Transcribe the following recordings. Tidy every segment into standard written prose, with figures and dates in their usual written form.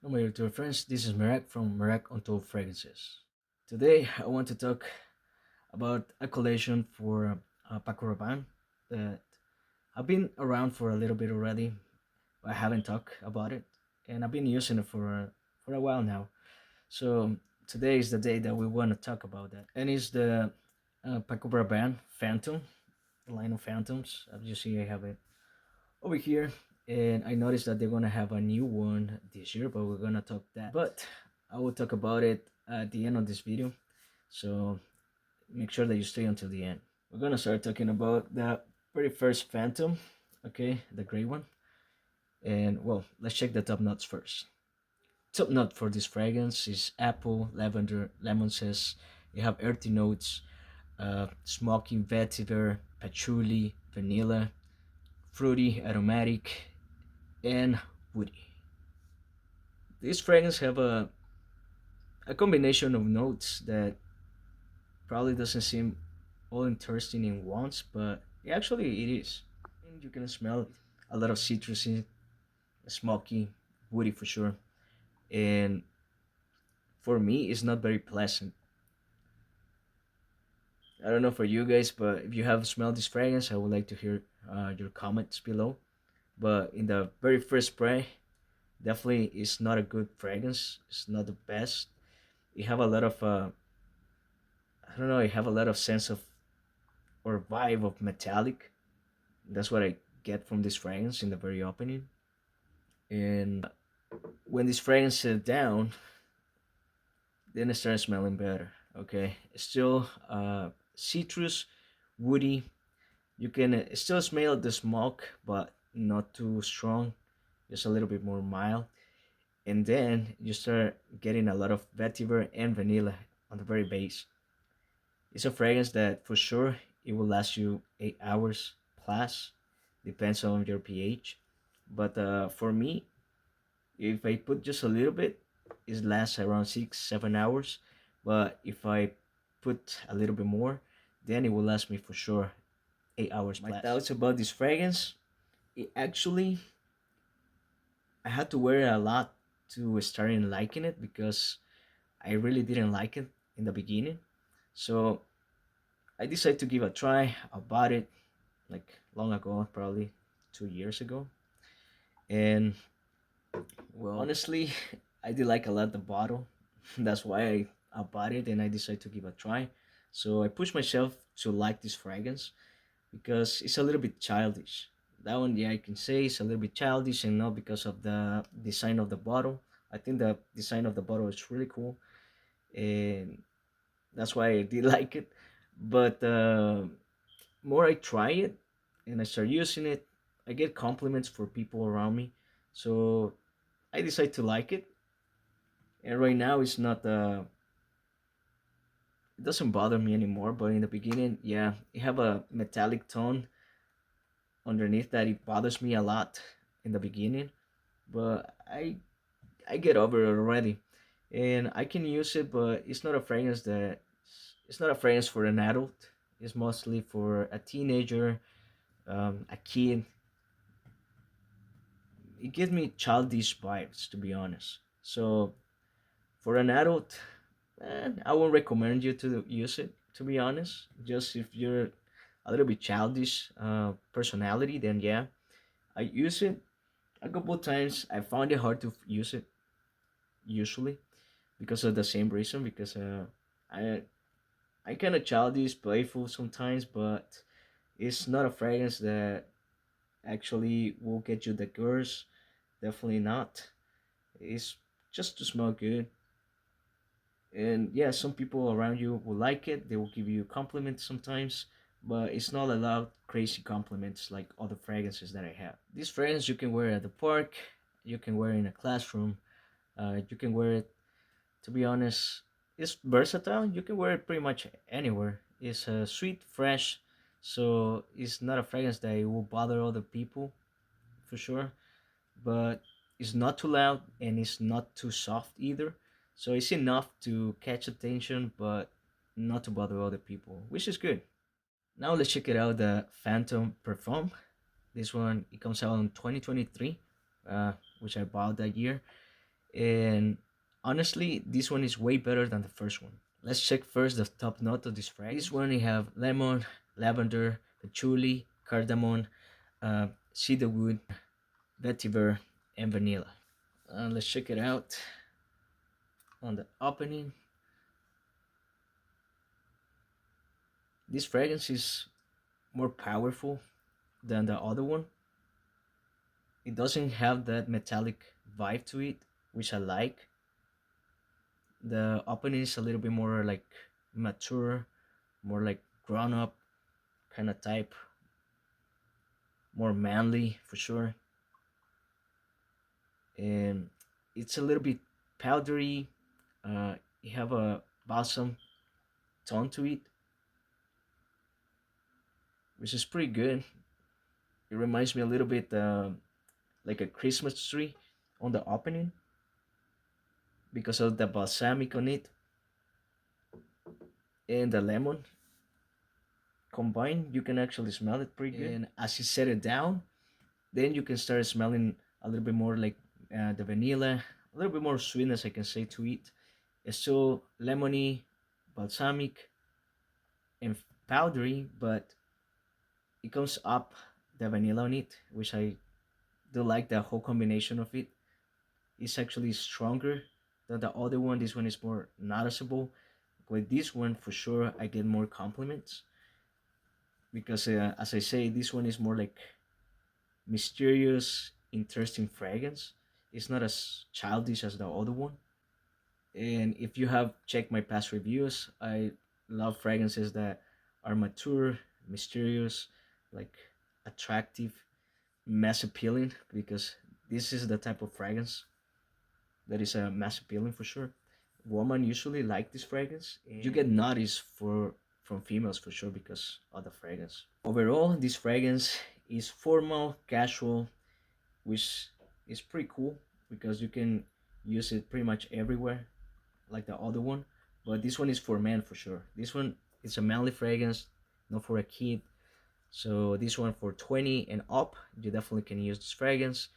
Hello, my dear friends. This is Marek from Marek Untold Fragrances. Today, I want to talk about a collection for Paco Rabanne that I've been around for a little bit already. But I haven't talked about it, and I've been using it for a while now. So today is the day that we want to talk about that, and it's the Paco Rabanne Phantom, the line of Phantoms. As you see, I have it over here, and I noticed that they're gonna have a new one this year, but we're gonna talk that. But I will talk about it at the end of this video, so make sure that you stay until the end. We're gonna start talking about the very first Phantom, okay, the gray one. And well, let's check the top notes first. Top note for this fragrance is apple, lavender, lemon zest. You have earthy notes, smoky vetiver, patchouli, vanilla, fruity, aromatic, and woody. These fragrances have a combination of notes that probably doesn't seem all interesting in once, but actually it is. And you can smell a lot of citrusy, smoky, woody for sure. And for me, it's not very pleasant. I don't know for you guys, but if you have smelled this fragrance, I would like to hear your comments below. But in the very first spray, definitely it's not a good fragrance. It's not the best. You have a lot of I don't know. You have a lot of sense of or vibe of metallic. That's what I get from this fragrance in the very opening. And when this fragrance set down, then it started smelling better. Okay, still citrus, woody. You can still smell the smoke, but not too strong. Just a little bit more mild. And then you start getting a lot of vetiver and vanilla on the very base. It's a fragrance that for sure it will last you 8 hours plus, depends on your pH. But for me, if I put just a little bit, it lasts around 6 7 hours. But if I put a little bit more, then it will last me for sure 8 hours plus. My thoughts about this fragrance, it actually I had to wear it a lot to start liking it because I really didn't like it in the beginning. So I decided to give a try. I bought it like long ago, probably 2 years ago. And well, honestly, I did like a lot the bottle. That's why I bought it and I decided to give a try. So I pushed myself to like this fragrance because it's a little bit childish. That one, yeah, I can say it's a little bit childish and not because of the design of the bottle. I think the design of the bottle is really cool and that's why I did like it. But more I try it and I start using it, I get compliments for people around me. So I decide to like it. And right now it's not it doesn't bother me anymore. But in the beginning, yeah, it have a metallic tone underneath that it bothers me a lot in the beginning. But I get over it already, and I can use it. But it's not a fragrance for an adult. It's mostly for a teenager, a kid. It gives me childish vibes, to be honest. So for an adult, I won't recommend you to use it. To be honest, just if you're a little bit childish personality, then yeah, I use it a couple of times. I found it hard to use it usually because of the same reason. Because I I kind of childish, playful sometimes, but it's not a fragrance that actually will get you the girls. Definitely not. It's just to smell good. And yeah, some people around you will like it. They will give you compliments sometimes, but it's not a lot of crazy compliments like other fragrances that I have. This fragrance you can wear at the park, you can wear in a classroom, you can wear it. To be honest, it's versatile. You can wear it pretty much anywhere. It's sweet, fresh, so it's not a fragrance that will bother other people for sure. But it's not too loud and it's not too soft either. So it's enough to catch attention, but not to bother other people, which is good. Now let's check it out. The Phantom Perfume. This one it comes out in 2023, which I bought that year, And honestly, this one is way better than the first one. Let's check first the top note of this fragrance. This one, you have lemon, lavender, patchouli, cardamom, cedarwood, vetiver, and vanilla. Let's check it out on the opening. This fragrance is more powerful than the other one. It doesn't have that metallic vibe to it, which I like. The opening is a little bit more like mature, more like grown up kind of type, more manly for sure. And it's a little bit powdery. You have a balsam tone to it, which is pretty good. It reminds me a little bit like a Christmas tree on the opening because of the balsamic on it and the lemon combined. You can actually smell it pretty good. And as you set it down, then you can start smelling a little bit more like the vanilla, a little bit more sweetness, I can say, to it. It's still lemony, balsamic, and powdery, but it comes up the vanilla on it, which I do like the whole combination of it. It's actually stronger than the other one. This one is more noticeable. With this one, for sure, I get more compliments because, as I say, this one is more like mysterious, interesting fragrance. It's not as childish as the other one. And if you have checked my past reviews, I love fragrances that are mature, mysterious, like attractive, mass appealing, because this is the type of fragrance that is a mass appealing for sure. Women usually like this fragrance. You get noticed for from females for sure because of the fragrance. Overall, this fragrance is formal, casual, which is pretty cool because you can use it pretty much everywhere like the other one. But this one is for men for sure. This one is a manly fragrance, not for a kid. So this one for 20 and up, you definitely can use this fragrance.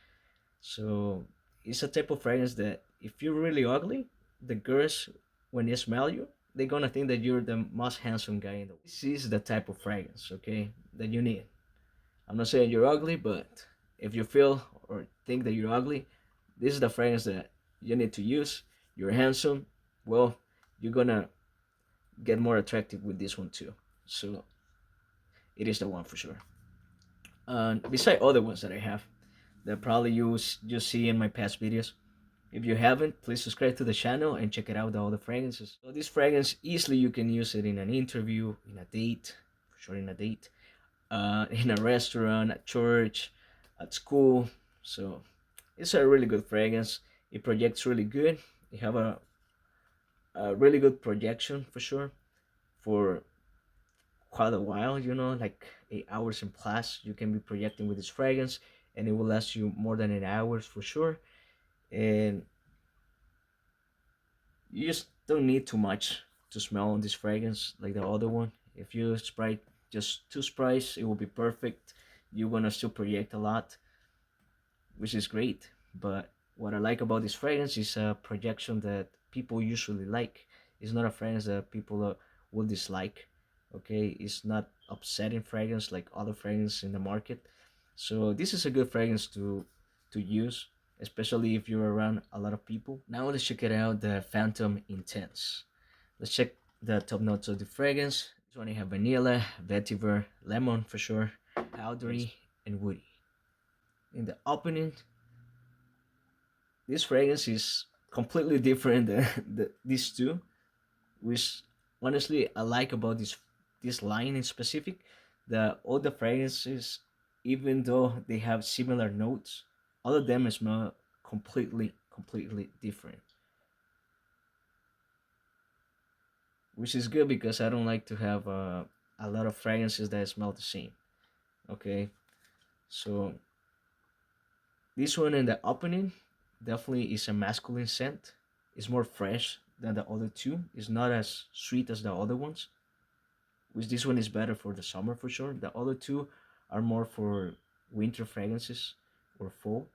So it's a type of fragrance that if you're really ugly, the girls, when they smell you, they're gonna think that you're the most handsome guy in the world. This is the type of fragrance, okay, that you need. I'm not saying you're ugly, but if you feel or think that you're ugly, this is the fragrance that you need to use. You're handsome, well, you're gonna get more attractive with this one too. So it is the one for sure. Beside other ones that I have, that probably you see in my past videos. If you haven't, please subscribe to the channel and check it out the other fragrances. So this fragrance easily you can use it in an interview, in a date, for sure in a date, in a restaurant, at church, at school. So it's a really good fragrance. It projects really good. You have a really good projection for sure for quite a while, like 8 hours in plus. You can be projecting with this fragrance and it will last you more than 8 hours for sure. And you just don't need too much to smell on this fragrance like the other one. If you spray just 2 sprays, it will be perfect. You're gonna still project a lot, which is great. But what I like about this fragrance is a projection that people usually like. It's not a fragrance that people will dislike. Okay, it's not upsetting fragrance like other fragrances in the market. So this is a good fragrance to use, especially if you're around a lot of people. Now let's check it out, the Phantom Intense. Let's check the top notes of the fragrance. This one you have vanilla, vetiver, lemon for sure, powdery, and woody. In the opening, this fragrance is completely different than these two, which honestly I like about this line in specific. The all the fragrances, even though they have similar notes, all of them smell completely different, which is good because I don't like to have a lot of fragrances that smell the same. Okay, so this one in the opening definitely is a masculine scent. It's more fresh than the other two. It's not as sweet as the other ones, which this one is better for the summer for sure. The other two are more for winter fragrances or fall.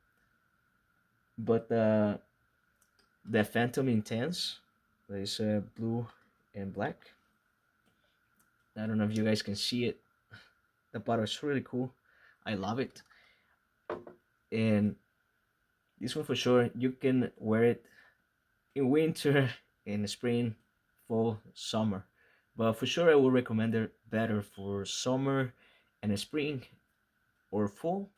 But the Phantom Intense. That is blue and black. I don't know if you guys can see it. The bottle is really cool. I love it. And this one for sure, you can wear it in winter, in spring, fall, summer. But for sure, I will recommend it better for summer and spring or fall.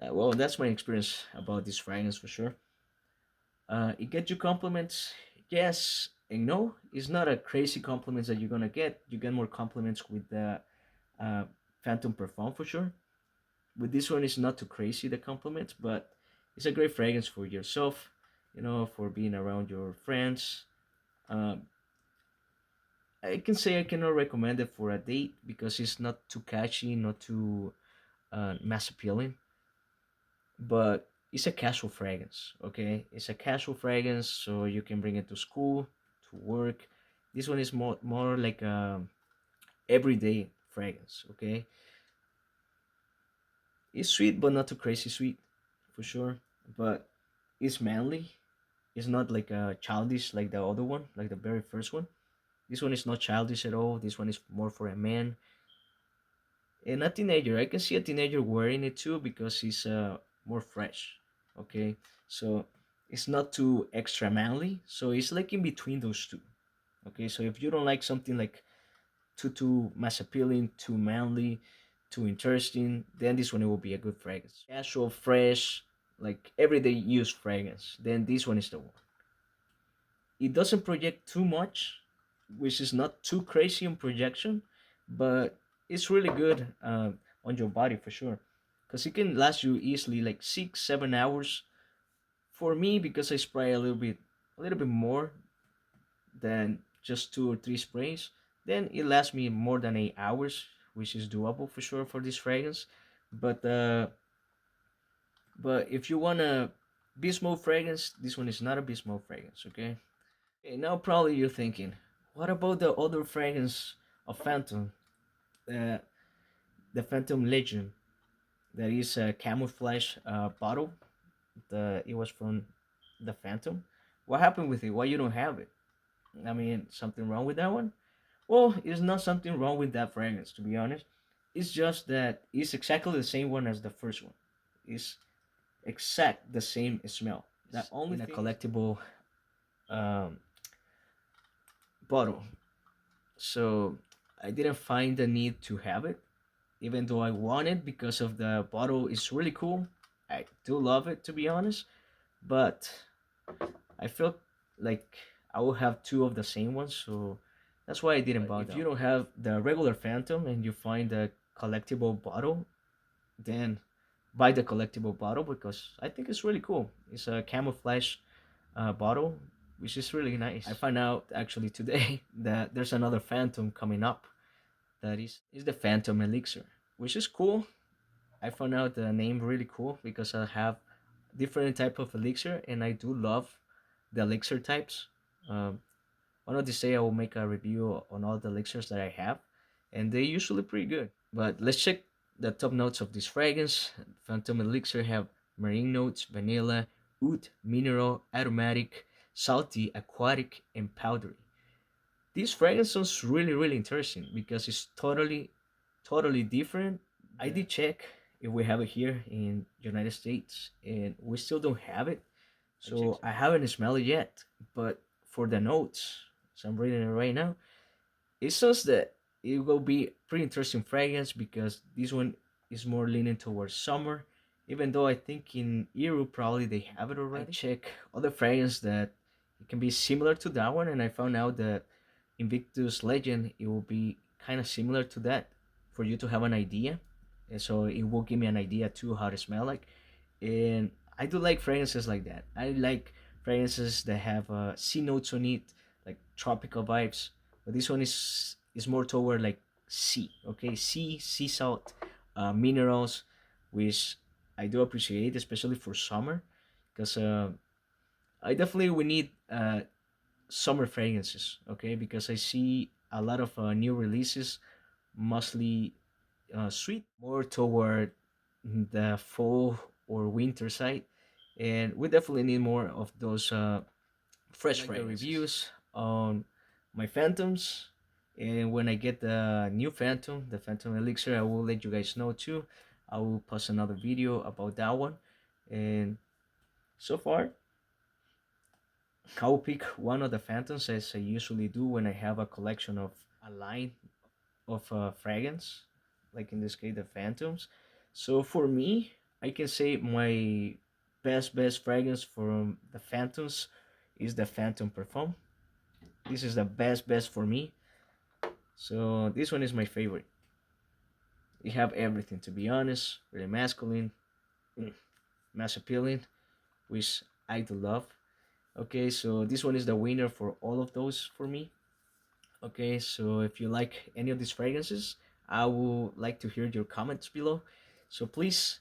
Well, that's my experience about this fragrance for sure. It gets you compliments, yes and no. It's not a crazy compliments that you're gonna get. You get more compliments with the uh, Phantom Parfum for sure. With this one, it's not too crazy the compliments, but it's a great fragrance for yourself. You know, for being around your friends. Um, I can say I cannot recommend it for a date because it's not too catchy, not too mass appealing, but it's a casual fragrance. Okay, it's a casual fragrance, so you can bring it to school, to work. This one is more like a everyday fragrance. Okay, it's sweet, but not too crazy sweet, for sure. But it's manly. It's not like a childish like the other one, like the very first one. This one is not childish at all. This one is more for a man and a teenager. I can see a teenager wearing it too because he's more fresh. Okay, so it's not too extra manly. So it's like in between those two. Okay, so if you don't like something like too mass appealing, too manly, too interesting, then this one it will be a good fragrance. Casual, fresh, like everyday use fragrance. Then this one is the one. It doesn't project too much, which is not too crazy on projection, but it's really good on your body for sure, because it can last you easily like 6 7 hours. For me, because I spray a little bit more than just 2 or 3 sprays, then it lasts me more than 8 hours, which is doable for sure for this fragrance. But if you want a beast mode fragrance, this one is not a beast mode fragrance. Okay. Okay, now probably you're thinking, what about the other fragrance of Phantom, the the Phantom Legend? That is a camouflage bottle. It was from the Phantom. What happened with it? Why you don't have it? I mean, something wrong with that one? Well, it's not something wrong with that fragrance, to be honest. It's just that it's exactly the same one as the first one. It's exact the same smell. The only in a collectible um, bottle. So I didn't find the need to have it, even though I want it because of the bottle is really cool. I do love it, to be honest, but I felt like I will have two of the same ones, so that's why I didn't buy. If you don't have the regular Phantom and you find the collectible bottle, then buy the collectible bottle because I think it's really cool. It's a camouflage bottle, which is really nice. I found out actually today that there's another Phantom coming up. That is the Phantom Elixir, which is cool. I found out the name really cool because I have different type of elixir, and I do love the elixir types. Um, One of these day I will make a review on all the elixirs that I have, and they're usually pretty good. But let's check the top notes of this fragrance. Phantom Elixir have marine notes, vanilla, oud, mineral, aromatic, salty, aquatic, and powdery. This fragrance sounds really interesting because it's totally different. I did check if we have it here in United States, and we still don't have it. So I haven't smelled it yet. But for the notes, so I'm reading it right now. It says that it will be pretty interesting fragrance because this one is more leaning towards summer. Even though I think in Europe probably they have it already. I check other fragrance that it can be similar to that one, and I found out that Invictus Legend it will be kind of similar to that for you to have an idea. And so it will give me an idea too how to smell like. And I do like fragrances like that. I like fragrances that have sea notes on it, like tropical vibes. But this one is more toward like sea. Okay, sea salt, minerals, which I do appreciate, especially for summer, because I definitely we need summer fragrances. Okay, because I see a lot of new releases, mostly sweet, more toward the fall or winter side, and we definitely need more of those fresh like the reviews on my Phantoms. And when I get the new Phantom, the Phantom Elixir, I will let you guys know too. I will post another video about that one. And so far, I will pick one of the Phantoms as I usually do when I have a collection of a line of fragrance, like in this case the Phantoms. So for me, I can say my best fragrance from the Phantoms is the Phantom Parfum. This is the best for me. So this one is my favorite. You have everything, to be honest. Really masculine, mm, mass appealing, which I do love. Okay, so this one is the winner for all of those for me. Okay, so if you like any of these fragrances, I would like to hear your comments below. So please,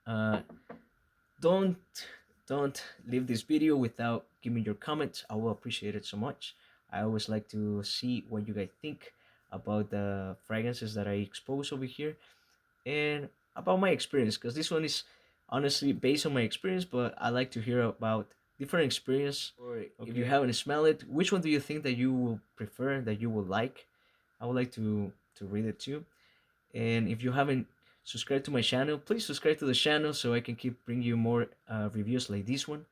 uh, don't don't leave this video without giving your comments. I will appreciate it so much. I always like to see what you guys think about the fragrances that I expose over here and about my experience, because this one is honestly based on my experience, but I like to hear about different experience. Or if you haven't smelled it, which one do you think that you will prefer, that you will like? I would like to read it too. And if you haven't subscribed to my channel, please subscribe to the channel so I can keep bringing you more reviews like this one.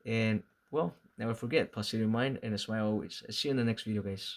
And well, never forget, positive mind and a smile always. I'll see you in the next video, guys.